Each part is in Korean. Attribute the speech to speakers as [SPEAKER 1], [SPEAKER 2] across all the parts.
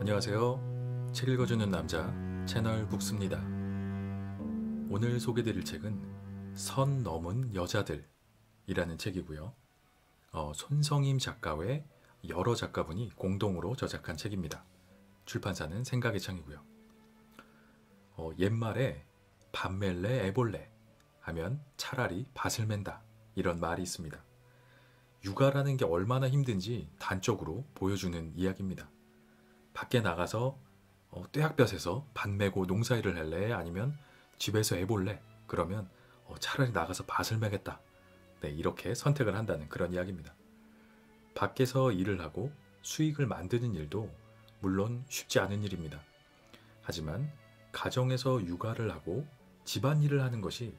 [SPEAKER 1] 안녕하세요. 책 읽어주는 남자 채널 북스입니다. 오늘 소개드릴 책은 선 넘은 여자들이라는 책이고요. 손성임 작가 외 여러 작가분이 공동으로 저작한 책입니다. 출판사는 생각의 창이고요. 옛말에 밥 멜래 애벌레 하면 차라리 밭을 맨다 이런 말이 있습니다. 육아라는 게 얼마나 힘든지 단적으로 보여주는 이야기입니다. 밖에 나가서 떼학볕에서 밭 메고 농사일을 할래? 아니면 집에서 해볼래? 그러면 차라리 나가서 밭을 매겠다. 네, 이렇게 선택을 한다는 그런 이야기입니다. 밖에서 일을 하고 수익을 만드는 일도 물론 쉽지 않은 일입니다. 하지만 가정에서 육아를 하고 집안일을 하는 것이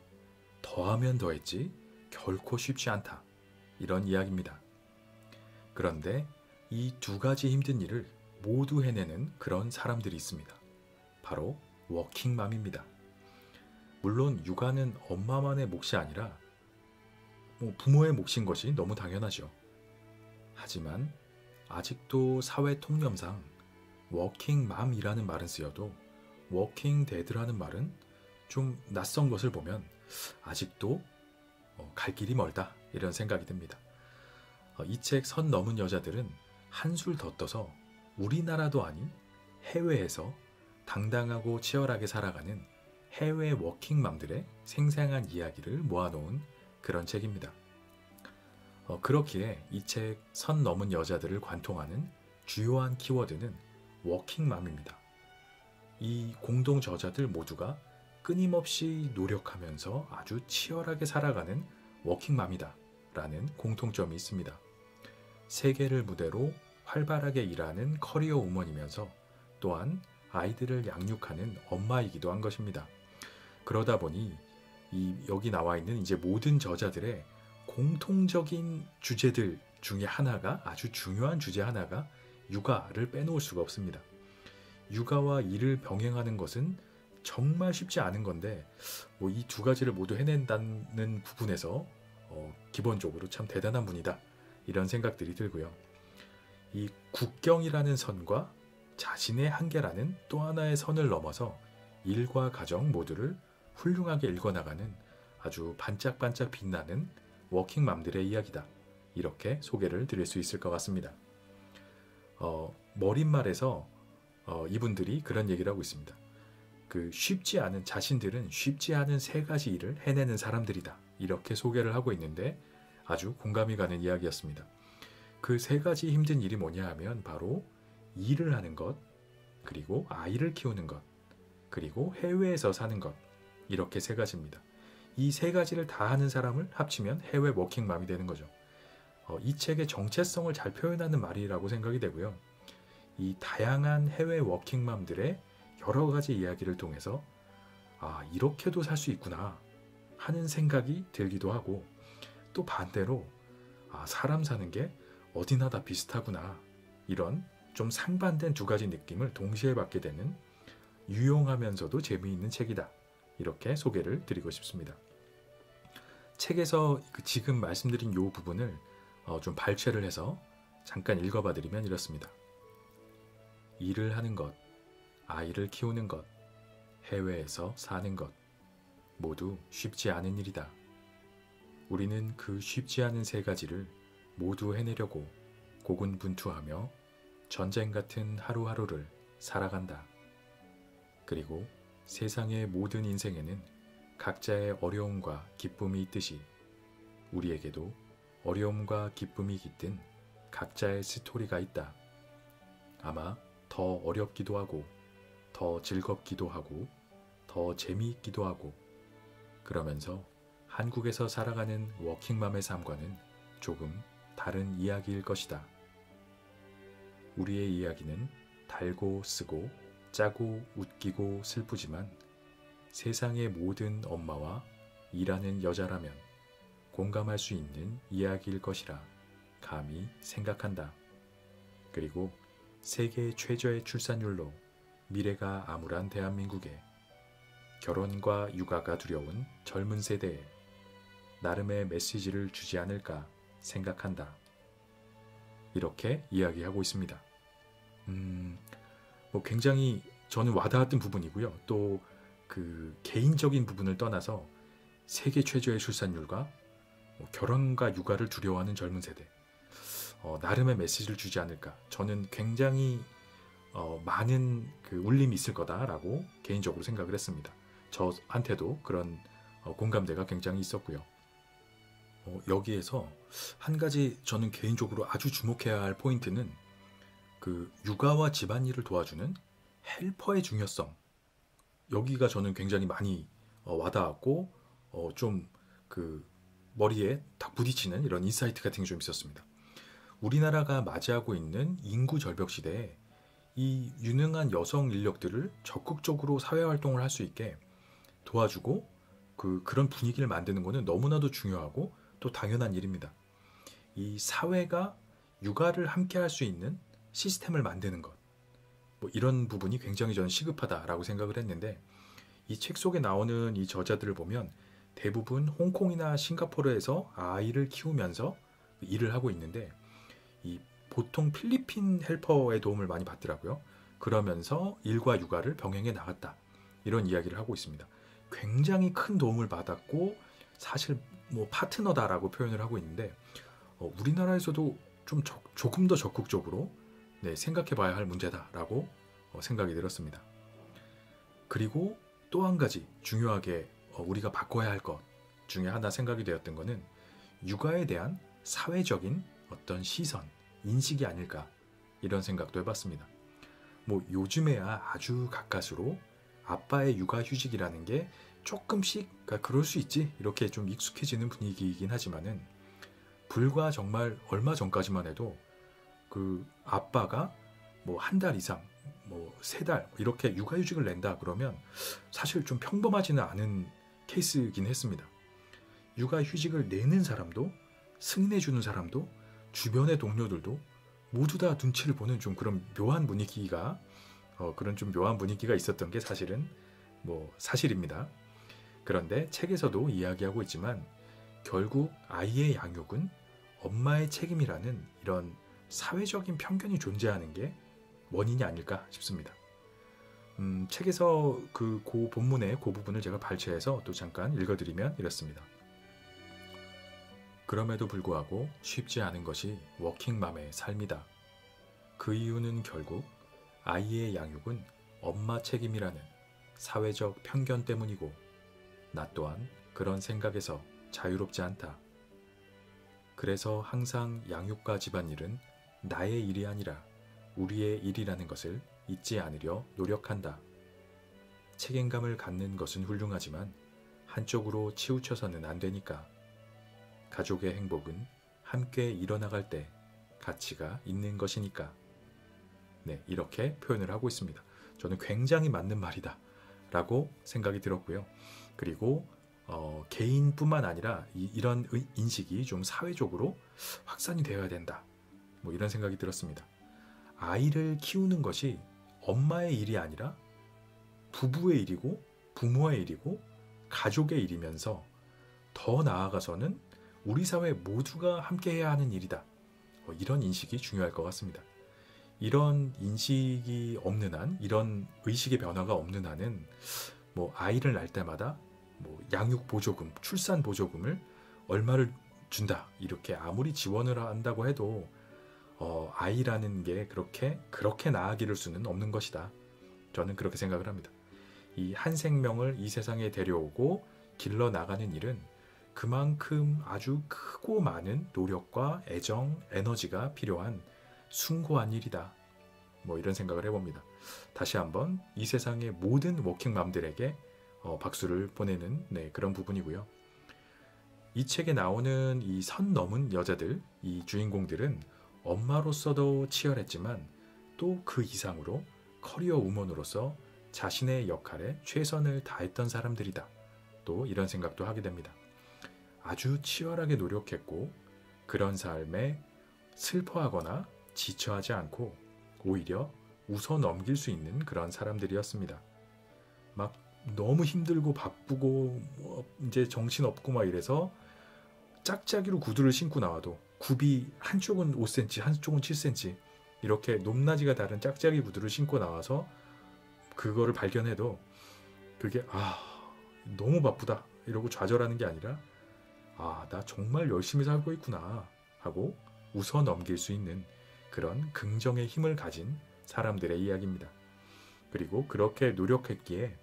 [SPEAKER 1] 더하면 더했지 결코 쉽지 않다. 이런 이야기입니다. 그런데 이 두 가지 힘든 일을 모두 해내는 그런 사람들이 있습니다. 바로 워킹맘입니다. 물론 육아는 엄마만의 몫이 아니라 부모의 몫인 것이 너무 당연하죠. 하지만 아직도 사회 통념상 워킹맘이라는 말은 쓰여도 워킹데드라는 말은 좀 낯선 것을 보면 아직도 갈 길이 멀다 이런 생각이 듭니다. 이 책 선 넘은 여자들은 한술 더 떠서 우리나라도 아닌 해외에서 당당하고 치열하게 살아가는 해외 워킹맘들의 생생한 이야기를 모아놓은 그런 책입니다. 그렇기에 이 책 선 넘은 여자들을 관통하는 주요한 키워드는 워킹맘입니다. 이 공동 저자들 모두가 끊임없이 노력하면서 아주 치열하게 살아가는 워킹맘이다 라는 공통점이 있습니다. 세계를 무대로 활발하게 일하는 커리어 우먼이면서 또한 아이들을 양육하는 엄마이기도 한 것입니다. 그러다 보니 여기 나와 있는 이제 모든 저자들의 공통적인 주제들 중에 하나가 아주 중요한 주제 하나가 육아를 빼놓을 수가 없습니다. 육아와 일을 병행하는 것은 정말 쉽지 않은 건데 이 두 가지를 모두 해낸다는 부분에서 기본적으로 참 대단한 분이다 이런 생각들이 들고요. 이 국경이라는 선과 자신의 한계라는 또 하나의 선을 넘어서 일과 가정 모두를 훌륭하게 읽어나가는 아주 반짝반짝 빛나는 워킹맘들의 이야기다. 이렇게 소개를 드릴 수 있을 것 같습니다. 머릿말에서 이분들이 그런 얘기를 하고 있습니다. 자신들은 쉽지 않은 세 가지 일을 해내는 사람들이다. 이렇게 소개를 하고 있는데 아주 공감이 가는 이야기였습니다. 그 세 가지 힘든 일이 뭐냐 하면 바로 일을 하는 것, 그리고 아이를 키우는 것, 그리고 해외에서 사는 것, 이렇게 세 가지입니다. 이 세 가지를 다 하는 사람을 합치면 해외 워킹맘이 되는 거죠. 이 책의 정체성을 잘 표현하는 말이라고 생각이 되고요. 이 다양한 해외 워킹맘들의 여러 가지 이야기를 통해서 이렇게도 살 수 있구나 하는 생각이 들기도 하고 또 반대로 사람 사는 게 어디나 다 비슷하구나 이런 좀 상반된 두 가지 느낌을 동시에 받게 되는 유용하면서도 재미있는 책이다. 이렇게 소개를 드리고 싶습니다. 책에서 지금 말씀드린 이 부분을 좀 발췌를 해서 잠깐 읽어봐 드리면 이렇습니다. 일을 하는 것, 아이를 키우는 것, 해외에서 사는 것 모두 쉽지 않은 일이다. 우리는 그 쉽지 않은 세 가지를 모두 해내려고 고군분투하며 전쟁 같은 하루하루를 살아간다. 그리고 세상의 모든 인생에는 각자의 어려움과 기쁨이 있듯이 우리에게도 어려움과 기쁨이 깃든 각자의 스토리가 있다. 아마 더 어렵기도 하고 더 즐겁기도 하고 더 재미있기도 하고 그러면서 한국에서 살아가는 워킹맘의 삶과는 조금 다른 이야기일 것이다. 우리의 이야기는 달고 쓰고 짜고 웃기고 슬프지만 세상의 모든 엄마와 일하는 여자라면 공감할 수 있는 이야기일 것이라 감히 생각한다. 그리고 세계 최저의 출산율로 미래가 암울한 대한민국에 결혼과 육아가 두려운 젊은 세대에 나름의 메시지를 주지 않을까 생각한다. 이렇게 이야기하고 있습니다. 뭐 굉장히 저는 와닿았던 부분이고요. 또 그 개인적인 부분을 떠나서 세계 최저의 출산율과 결혼과 육아를 두려워하는 젊은 세대, 나름의 메시지를 주지 않을까. 저는 굉장히 많은 그 울림이 있을 거다라고 개인적으로 생각을 했습니다. 저한테도 그런 공감대가 굉장히 있었고요. 여기에서 한 가지 저는 개인적으로 아주 주목해야 할 포인트는 그 육아와 집안일을 도와주는 헬퍼의 중요성. 여기가 저는 굉장히 많이 와닿았고 좀 그 머리에 딱 부딪히는 이런 인사이트 같은 게 좀 있었습니다. 우리나라가 맞이하고 있는 인구 절벽 시대에 이 유능한 여성 인력들을 적극적으로 사회 활동을 할 수 있게 도와주고 그런 분위기를 만드는 것은 너무나도 중요하고 또 당연한 일입니다. 이 사회가 육아를 함께 할 수 있는 시스템을 만드는 것, 뭐 이런 부분이 굉장히 저는 시급하다라고 생각을 했는데, 이 책 속에 나오는 이 저자들을 보면 대부분 홍콩이나 싱가포르에서 아이를 키우면서 일을 하고 있는데, 이 보통 필리핀 헬퍼의 도움을 많이 받더라고요. 그러면서 일과 육아를 병행해 나갔다, 이런 이야기를 하고 있습니다. 굉장히 큰 도움을 받았고 사실 뭐 파트너다라고 표현을 하고 있는데, 우리나라에서도 좀 조금 더 적극적으로 생각해 봐야 할 문제다라고 생각이 들었습니다. 그리고 또 한 가지 중요하게 우리가 바꿔야 할 것 중에 하나 생각이 되었던 것은 육아에 대한 사회적인 어떤 시선, 인식이 아닐까, 이런 생각도 해봤습니다. 뭐 요즘에야 아주 가까스로 아빠의 육아휴직이라는 게 조금씩 그럴 수 있지 이렇게 좀 익숙해지는 분위기이긴 하지만은, 불과 정말 얼마 전까지만 해도 그 아빠가 뭐 한 달 이상, 뭐 세 달 이렇게 육아휴직을 낸다 그러면 사실 좀 평범하지는 않은 케이스이긴 했습니다. 육아휴직을 내는 사람도, 승인해주는 사람도, 주변의 동료들도 모두 다 눈치를 보는 좀 그런 묘한 분위기가 있었던 게 사실은 뭐 사실입니다. 그런데 책에서도 이야기하고 있지만 결국 아이의 양육은 엄마의 책임이라는 이런 사회적인 편견이 존재하는 게 원인이 아닐까 싶습니다. 책에서 그 본문의 그 부분을 제가 발췌해서 또 잠깐 읽어드리면 이렇습니다. 그럼에도 불구하고 쉽지 않은 것이 워킹맘의 삶이다. 그 이유는 결국 아이의 양육은 엄마 책임이라는 사회적 편견 때문이고, 나 또한 그런 생각에서 자유롭지 않다. 그래서 항상 양육과 집안일은 나의 일이 아니라 우리의 일이라는 것을 잊지 않으려 노력한다. 책임감을 갖는 것은 훌륭하지만 한쪽으로 치우쳐서는 안 되니까. 가족의 행복은 함께 일어나갈 때 가치가 있는 것이니까. 이렇게 표현을 하고 있습니다. 저는 굉장히 맞는 말이다 라고 생각이 들었고요. 그리고 개인뿐만 아니라 이런 인식이 좀 사회적으로 확산이 되어야 된다, 뭐 이런 생각이 들었습니다. 아이를 키우는 것이 엄마의 일이 아니라 부부의 일이고 부모의 일이고 가족의 일이면서 더 나아가서는 우리 사회 모두가 함께 해야 하는 일이다, 이런 인식이 중요할 것 같습니다. 이런 인식이 없는 한, 이런 의식의 변화가 없는 한은 뭐 아이를 낳을 때마다 뭐 양육 보조금, 출산 보조금을 얼마를 준다 이렇게 아무리 지원을 한다고 해도 아이라는 게 그렇게 나아길 수는 없는 것이다. 저는 그렇게 생각을 합니다. 이 한 생명을 이 세상에 데려오고 길러 나가는 일은 그만큼 아주 크고 많은 노력과 애정, 에너지가 필요한 숭고한 일이다. 뭐 이런 생각을 해봅니다. 다시 한번 이 세상의 모든 워킹맘들에게 박수를 보내는 그런 부분이고요. 이 책에 나오는 이 선 넘은 여자들, 이 주인공들은 엄마로서도 치열했지만 또 그 이상으로 커리어 우먼으로서 자신의 역할에 최선을 다했던 사람들이다. 또 이런 생각도 하게 됩니다. 아주 치열하게 노력했고 그런 삶에 슬퍼하거나 지쳐하지 않고 오히려 웃어 넘길 수 있는 그런 사람들이었습니다. 막 너무 힘들고 바쁘고 이제 정신없고 막 이래서 짝짝이로 구두를 신고 나와도 굽이 한쪽은 5cm, 한쪽은 7cm 이렇게 높낮이가 다른 짝짝이 구두를 신고 나와서 그거를 발견해도 그게 너무 바쁘다 이러고 좌절하는 게 아니라 나 정말 열심히 살고 있구나 하고 웃어 넘길 수 있는 그런 긍정의 힘을 가진 사람들의 이야기입니다. 그리고 그렇게 노력했기에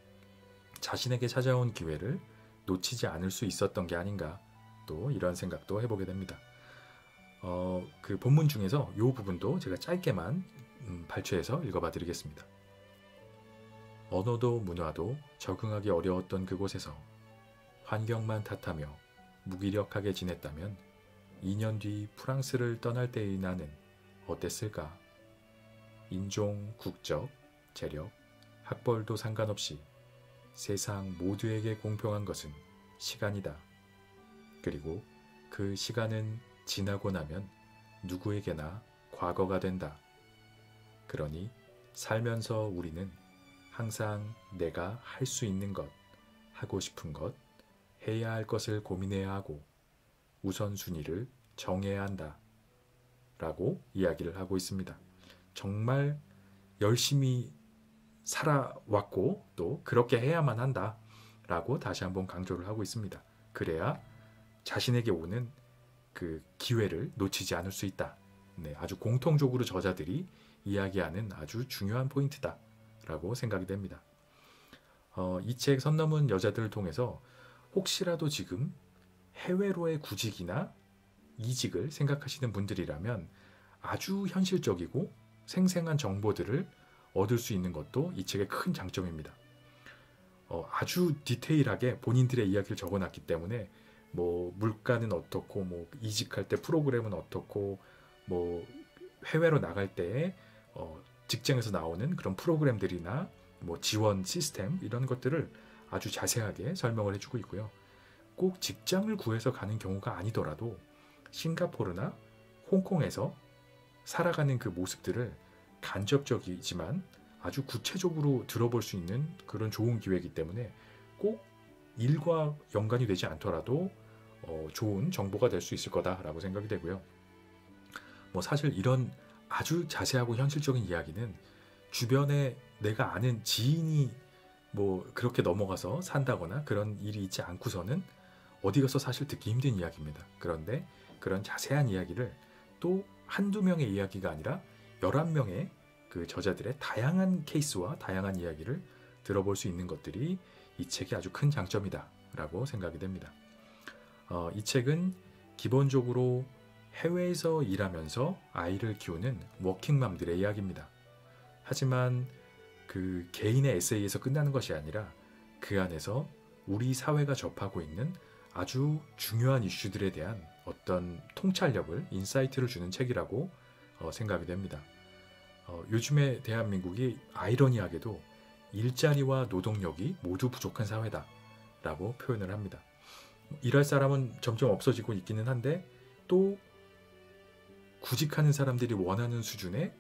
[SPEAKER 1] 자신에게 찾아온 기회를 놓치지 않을 수 있었던 게 아닌가, 또 이런 생각도 해보게 됩니다. 그 본문 중에서 이 부분도 제가 짧게만 발췌해서 읽어봐 드리겠습니다. 언어도 문화도 적응하기 어려웠던 그곳에서 환경만 탓하며 무기력하게 지냈다면 2년 뒤 프랑스를 떠날 때의 나는 어땠을까? 인종, 국적, 재력, 학벌도 상관없이 세상 모두에게 공평한 것은 시간이다. 그리고 그 시간은 지나고 나면 누구에게나 과거가 된다. 그러니 살면서 우리는 항상 내가 할 수 있는 것, 하고 싶은 것, 해야 할 것을 고민해야 하고 우선순위를 정해야 한다. 라고 이야기를 하고 있습니다. 정말 열심히 살아왔고 또 그렇게 해야만 한다. 라고 다시 한번 강조를 하고 있습니다. 그래야 자신에게 오는 그 기회를 놓치지 않을 수 있다. 아주 공통적으로 저자들이 이야기하는 아주 중요한 포인트다. 라고 생각이 됩니다. 이 책 선 넘은 여자들을 통해서 혹시라도 지금 해외로의 구직이나 이직을 생각하시는 분들이라면 아주 현실적이고 생생한 정보들을 얻을 수 있는 것도 이 책의 큰 장점입니다. 아주 디테일하게 본인들의 이야기를 적어놨기 때문에 물가는 어떻고 이직할 때 프로그램은 어떻고 해외로 나갈 때 직장에서 나오는 그런 프로그램들이나 지원 시스템 이런 것들을 아주 자세하게 설명을 해주고 있고요. 꼭 직장을 구해서 가는 경우가 아니더라도 싱가포르나 홍콩에서 살아가는 그 모습들을 간접적이지만 아주 구체적으로 들어볼 수 있는 그런 좋은 기회이기 때문에 꼭 일과 연관이 되지 않더라도 좋은 정보가 될 수 있을 거다라고 생각이 되고요. 사실 이런 아주 자세하고 현실적인 이야기는 주변에 내가 아는 지인이 그렇게 넘어가서 산다거나 그런 일이 있지 않고서는 어디 가서 사실 듣기 힘든 이야기입니다. 그런데 그런 자세한 이야기를 또 한두 명의 이야기가 아니라 11명의 그 저자들의 다양한 케이스와 다양한 이야기를 들어볼 수 있는 것들이 이 책이 아주 큰 장점이다 라고 생각이 됩니다. 이 책은 기본적으로 해외에서 일하면서 아이를 키우는 워킹맘들의 이야기입니다. 하지만 그 개인의 에세이에서 끝나는 것이 아니라 그 안에서 우리 사회가 접하고 있는 아주 중요한 이슈들에 대한 어떤 통찰력을, 인사이트를 주는 책이라고 생각이 됩니다. 요즘의 대한민국이 아이러니하게도 일자리와 노동력이 모두 부족한 사회다 라고 표현을 합니다. 일할 사람은 점점 없어지고 있기는 한데 또 구직하는 사람들이 원하는 수준의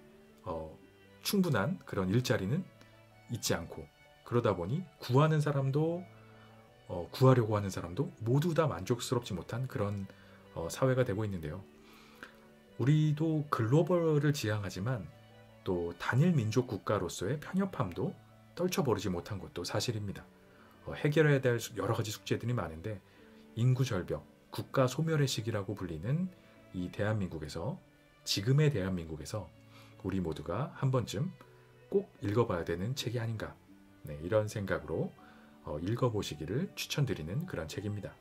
[SPEAKER 1] 충분한 그런 일자리는 있지 않고, 그러다 보니 구하는 사람도 구하려고 하는 사람도 모두 다 만족스럽지 못한 그런 사회가 되고 있는데요. 우리도 글로벌을 지향하지만 또 단일 민족 국가로서의 편협함도 떨쳐버리지 못한 것도 사실입니다. 해결해야 될 여러 가지 숙제들이 많은데 인구 절벽, 국가 소멸의 시기라고 불리는 이 대한민국에서, 지금의 대한민국에서 우리 모두가 한 번쯤 꼭 읽어봐야 되는 책이 아닌가, 이런 생각으로 읽어보시기를 추천드리는 그런 책입니다.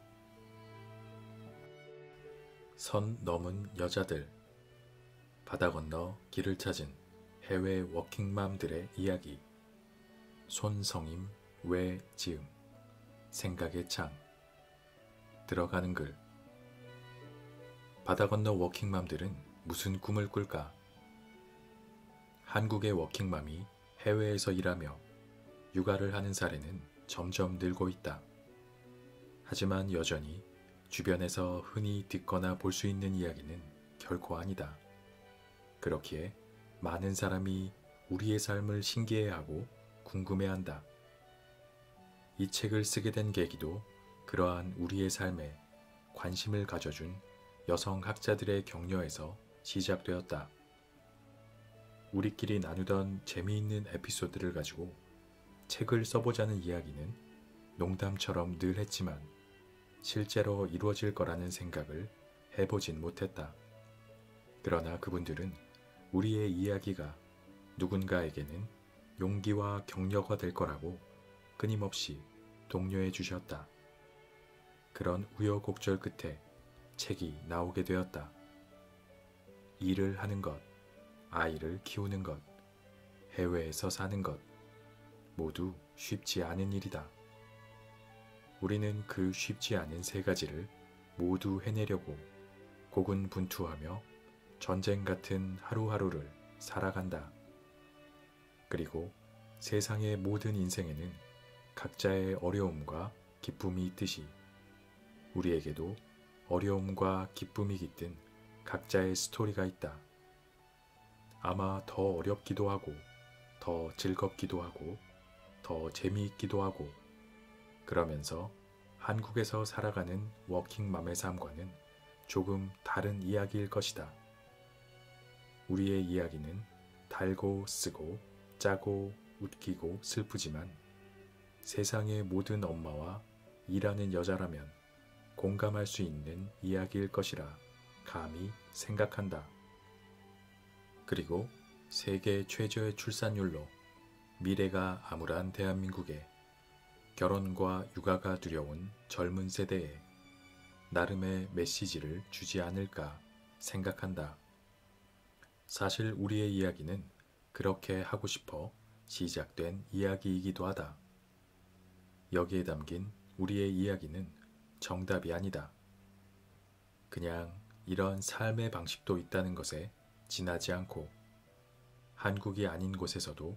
[SPEAKER 1] 선 넘은 여자들, 바다 건너 길을 찾은 해외 워킹맘들의 이야기, 손성임, 외지음, 생각의 창. 들어가는 글. 바다 건너 워킹맘들은 무슨 꿈을 꿀까? 한국의 워킹맘이 해외에서 일하며 육아를 하는 사례는 점점 늘고 있다. 하지만 여전히 주변에서 흔히 듣거나 볼 수 있는 이야기는 결코 아니다. 그렇기에 많은 사람이 우리의 삶을 신기해하고 궁금해한다. 이 책을 쓰게 된 계기도 그러한 우리의 삶에 관심을 가져준 여성 학자들의 격려에서 시작되었다. 우리끼리 나누던 재미있는 에피소드를 가지고 책을 써보자는 이야기는 농담처럼 늘 했지만 실제로 이루어질 거라는 생각을 해보진 못했다. 그러나 그분들은 우리의 이야기가 누군가에게는 용기와 격려가 될 거라고 끊임없이 독려해 주셨다. 그런 우여곡절 끝에 책이 나오게 되었다. 일을 하는 것, 아이를 키우는 것, 해외에서 사는 것, 모두 쉽지 않은 일이다. 우리는 그 쉽지 않은 세 가지를 모두 해내려고 고군분투하며 전쟁 같은 하루하루를 살아간다. 그리고 세상의 모든 인생에는 각자의 어려움과 기쁨이 있듯이 우리에게도 어려움과 기쁨이 깃든 각자의 스토리가 있다. 아마 더 어렵기도 하고, 더 즐겁기도 하고, 더 재미있기도 하고, 그러면서 한국에서 살아가는 워킹맘의 삶과는 조금 다른 이야기일 것이다. 우리의 이야기는 달고 쓰고 짜고 웃기고 슬프지만 세상의 모든 엄마와 일하는 여자라면 공감할 수 있는 이야기일 것이라 감히 생각한다. 그리고 세계 최저의 출산율로 미래가 암울한 대한민국에 결혼과 육아가 두려운 젊은 세대에 나름의 메시지를 주지 않을까 생각한다. 사실 우리의 이야기는 그렇게 하고 싶어 시작된 이야기이기도 하다. 여기에 담긴 우리의 이야기는 정답이 아니다. 그냥 이런 삶의 방식도 있다는 것에 지나지 않고 한국이 아닌 곳에서도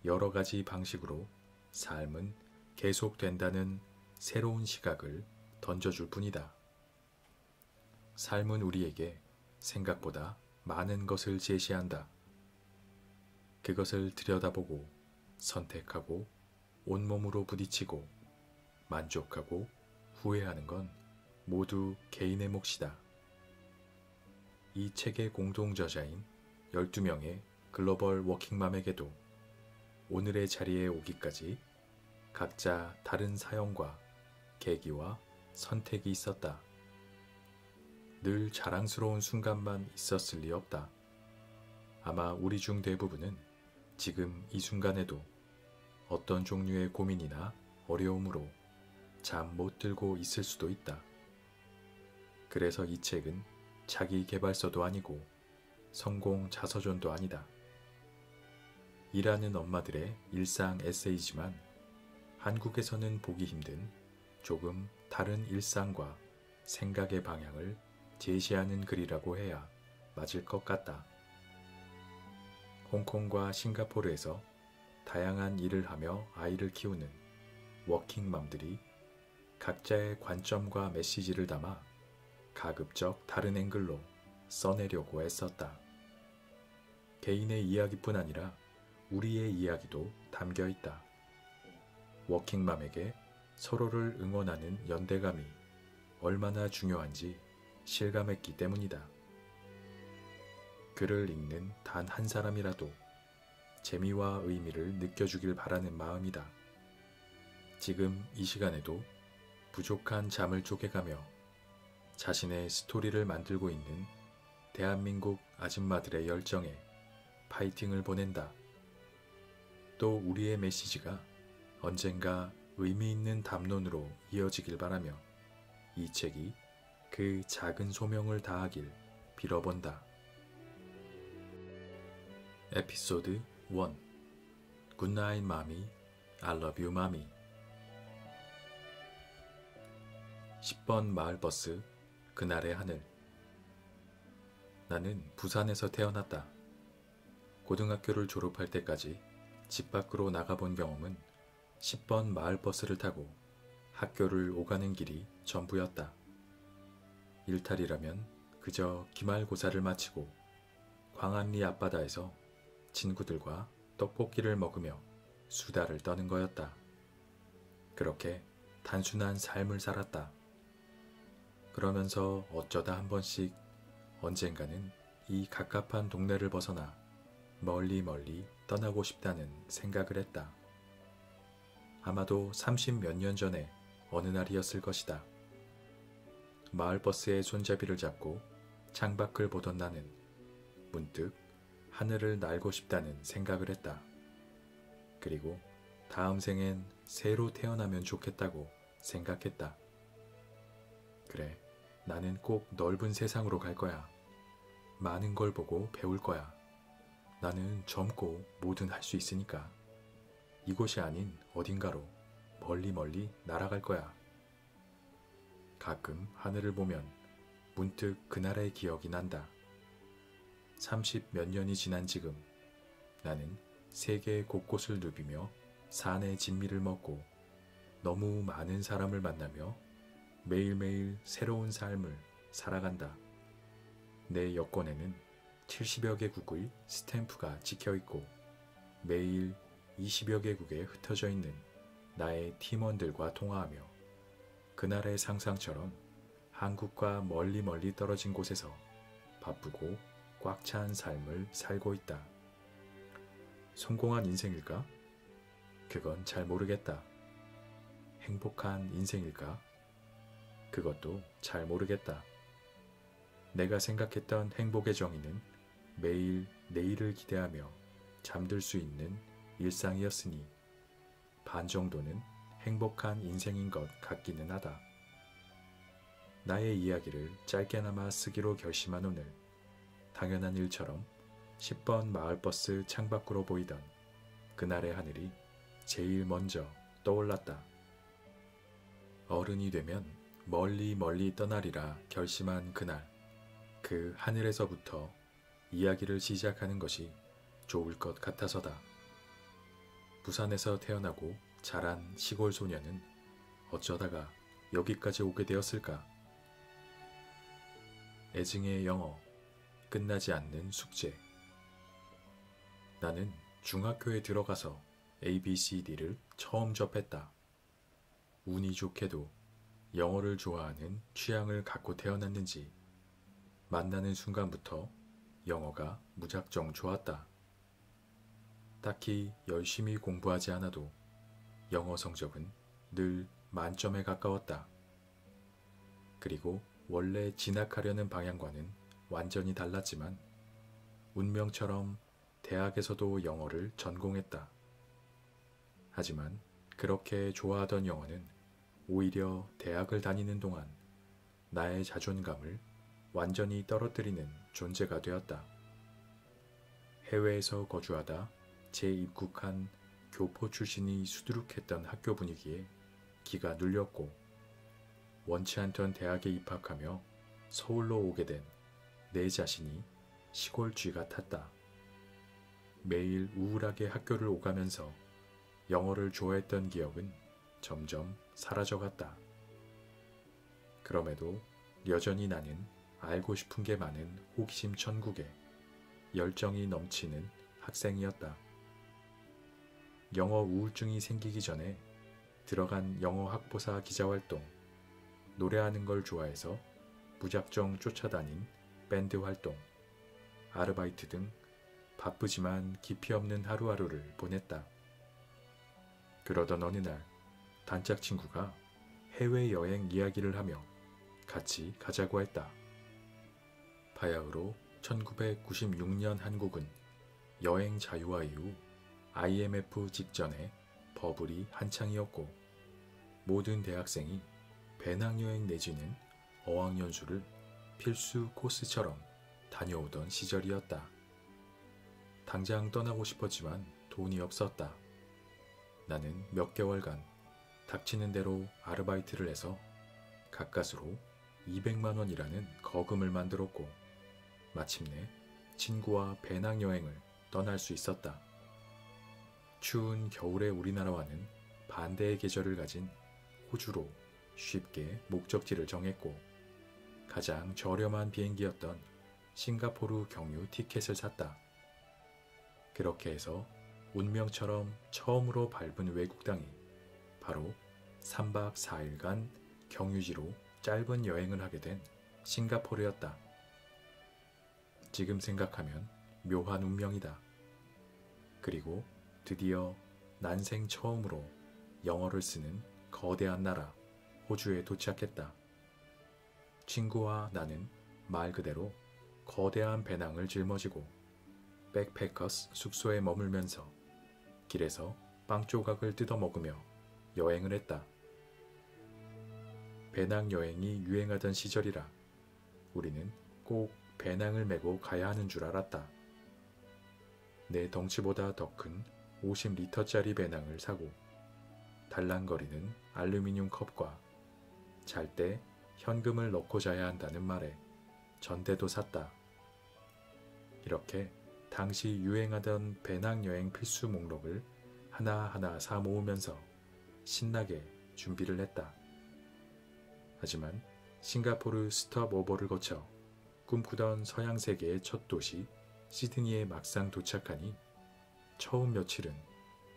[SPEAKER 1] 여러 가지 방식으로 삶은 계속된다는 새로운 시각을 던져줄 뿐이다. 삶은 우리에게 생각보다 많은 것을 제시한다. 그것을 들여다보고 선택하고 온몸으로 부딪히고 만족하고 후회하는 건 모두 개인의 몫이다. 이 책의 공동 저자인 12명의 글로벌 워킹맘에게도 오늘의 자리에 오기까지 각자 다른 사연과 계기와 선택이 있었다. 늘 자랑스러운 순간만 있었을 리 없다. 아마 우리 중 대부분은 지금 이 순간에도 어떤 종류의 고민이나 어려움으로 잠 못 들고 있을 수도 있다. 그래서 이 책은 자기 개발서도 아니고 성공 자서전도 아니다. 일하는 엄마들의 일상 에세이지만 한국에서는 보기 힘든 조금 다른 일상과 생각의 방향을 제시하는 글이라고 해야 맞을 것 같다. 홍콩과 싱가포르에서 다양한 일을 하며 아이를 키우는 워킹맘들이 각자의 관점과 메시지를 담아 가급적 다른 앵글로 써내려고 애썼다. 개인의 이야기뿐 아니라 우리의 이야기도 담겨 있다. 워킹맘에게 서로를 응원하는 연대감이 얼마나 중요한지 실감했기 때문이다. 글을 읽는 단 한 사람이라도 재미와 의미를 느껴주길 바라는 마음이다. 지금 이 시간에도 부족한 잠을 쪼개가며 자신의 스토리를 만들고 있는 대한민국 아줌마들의 열정에 파이팅을 보낸다. 또 우리의 메시지가 언젠가 의미 있는 담론으로 이어지길 바라며 이 책이 그 작은 소명을 다하길 빌어본다. 에피소드 1 굿나잇 마미 I love you 마미 10번 마을버스 그날의 하늘. 나는 부산에서 태어났다. 고등학교를 졸업할 때까지 집 밖으로 나가본 경험은 10번 마을버스를 타고 학교를 오가는 길이 전부였다. 일탈이라면 그저 기말고사를 마치고 광안리 앞바다에서 친구들과 떡볶이를 먹으며 수다를 떠는 거였다. 그렇게 단순한 삶을 살았다. 그러면서 어쩌다 한 번씩 언젠가는 이 갑갑한 동네를 벗어나 멀리 멀리 떠나고 싶다는 생각을 했다. 아마도 30 몇 년 전에 어느 날이었을 것이다. 마을버스의 손잡이를 잡고 창밖을 보던 나는 문득 하늘을 날고 싶다는 생각을 했다. 그리고 다음 생엔 새로 태어나면 좋겠다고 생각했다. 그래, 나는 꼭 넓은 세상으로 갈 거야. 많은 걸 보고 배울 거야. 나는 젊고 뭐든 할 수 있으니까. 이곳이 아닌 어딘가로 멀리 멀리 날아갈 거야. 가끔 하늘을 보면 문득 그날의 기억이 난다. 30 몇 년이 지난 지금 나는 세계 곳곳을 누비며 산의 진미를 먹고 너무 많은 사람을 만나며 매일매일 새로운 삶을 살아간다. 내 여권에는 70여 개국의 스탬프가 찍혀있고 매일 20여 개국에 흩어져 있는 나의 팀원들과 통화하며 그날의 상상처럼 한국과 멀리 멀리 떨어진 곳에서 바쁘고 꽉 찬 삶을 살고 있다. 성공한 인생일까? 그건 잘 모르겠다. 행복한 인생일까? 그것도 잘 모르겠다. 내가 생각했던 행복의 정의는 매일 내일을 기대하며 잠들 수 있는 일상이었으니 반 정도는 행복한 인생인 것 같기는 하다. 나의 이야기를 짧게나마 쓰기로 결심한 오늘, 당연한 일처럼 10번 마을버스 창밖으로 보이던 그날의 하늘이 제일 먼저 떠올랐다. 어른이 되면 멀리 멀리 떠나리라 결심한 그날, 그 하늘에서부터 이야기를 시작하는 것이 좋을 것 같아서다. 부산에서 태어나고 자란 시골 소녀는 어쩌다가 여기까지 오게 되었을까? 애증의 영어, 끝나지 않는 숙제. 나는 중학교에 들어가서 ABCD를 처음 접했다. 운이 좋게도 영어를 좋아하는 취향을 갖고 태어났는지 만나는 순간부터 영어가 무작정 좋았다. 딱히 열심히 공부하지 않아도 영어 성적은 늘 만점에 가까웠다. 그리고 원래 진학하려는 방향과는 완전히 달랐지만 운명처럼 대학에서도 영어를 전공했다. 하지만 그렇게 좋아하던 영어는 오히려 대학을 다니는 동안 나의 자존감을 완전히 떨어뜨리는 존재가 되었다. 해외에서 거주하다 재입국한 교포 출신이 수두룩했던 학교 분위기에 기가 눌렸고 원치 않던 대학에 입학하며 서울로 오게 된 내 자신이 시골 쥐 같았다. 매일 우울하게 학교를 오가면서 영어를 좋아했던 기억은 점점 사라져갔다. 그럼에도 여전히 나는 알고 싶은 게 많은 호기심 천국에 열정이 넘치는 학생이었다. 영어 우울증이 생기기 전에 들어간 영어 학보사 기자활동, 노래하는 걸 좋아해서 무작정 쫓아다닌 밴드 활동, 아르바이트 등 바쁘지만 깊이 없는 하루하루를 보냈다. 그러던 어느 날 단짝 친구가 해외여행 이야기를 하며 같이 가자고 했다. 바야흐로 1996년 한국은 여행 자유화 이후 IMF 직전에 버블이 한창이었고 모든 대학생이 배낭여행 내지는 어학연수를 필수 코스처럼 다녀오던 시절이었다. 당장 떠나고 싶었지만 돈이 없었다. 나는 몇 개월간 닥치는 대로 아르바이트를 해서 가까스로 200만 원이라는 거금을 만들었고 마침내 친구와 배낭여행을 떠날 수 있었다. 추운 겨울의 우리나라와는 반대의 계절을 가진 호주로 쉽게 목적지를 정했고 가장 저렴한 비행기였던 싱가포르 경유 티켓을 샀다. 그렇게 해서 운명처럼 처음으로 밟은 외국 땅이 바로 3박 4일간 경유지로 짧은 여행을 하게 된 싱가포르였다. 지금 생각하면 묘한 운명이다. 그리고 드디어 난생 처음으로 영어를 쓰는 거대한 나라 호주에 도착했다. 친구와 나는 말 그대로 거대한 배낭을 짊어지고 백패커스 숙소에 머물면서 길에서 빵 조각을 뜯어 먹으며 여행을 했다. 배낭 여행이 유행하던 시절이라 우리는 꼭 배낭을 메고 가야 하는 줄 알았다. 내 덩치보다 더 큰 50리터짜리 배낭을 사고 달랑거리는 알루미늄 컵과 잘 때 현금을 넣고 자야 한다는 말에 전대도 샀다. 이렇게 당시 유행하던 배낭여행 필수 목록을 하나하나 사 모으면서 신나게 준비를 했다. 하지만 싱가포르 스톱오버를 거쳐 꿈꾸던 서양 세계의 첫 도시 시드니에 막상 도착하니 처음 며칠은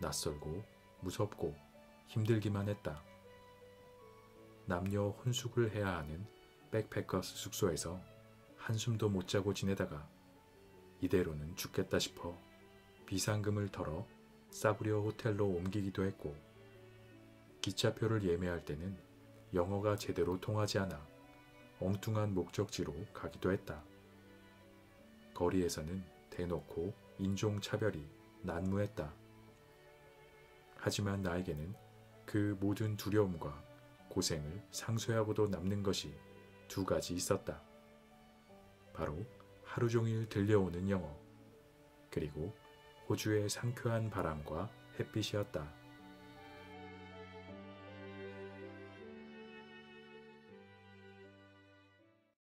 [SPEAKER 1] 낯설고 무섭고 힘들기만 했다. 남녀 혼숙을 해야 하는 백패커스 숙소에서 한숨도 못 자고 지내다가 이대로는 죽겠다 싶어 비상금을 털어 싸구려 호텔로 옮기기도 했고 기차표를 예매할 때는 영어가 제대로 통하지 않아 엉뚱한 목적지로 가기도 했다. 거리에서는 대놓고 인종차별이 난무했다. 하지만 나에게는 그 모든 두려움과 고생을 상쇄하고도 남는 것이 두 가지 있었다. 바로 하루 종일 들려오는 영어, 그리고 호주의 상쾌한 바람과 햇빛이었다.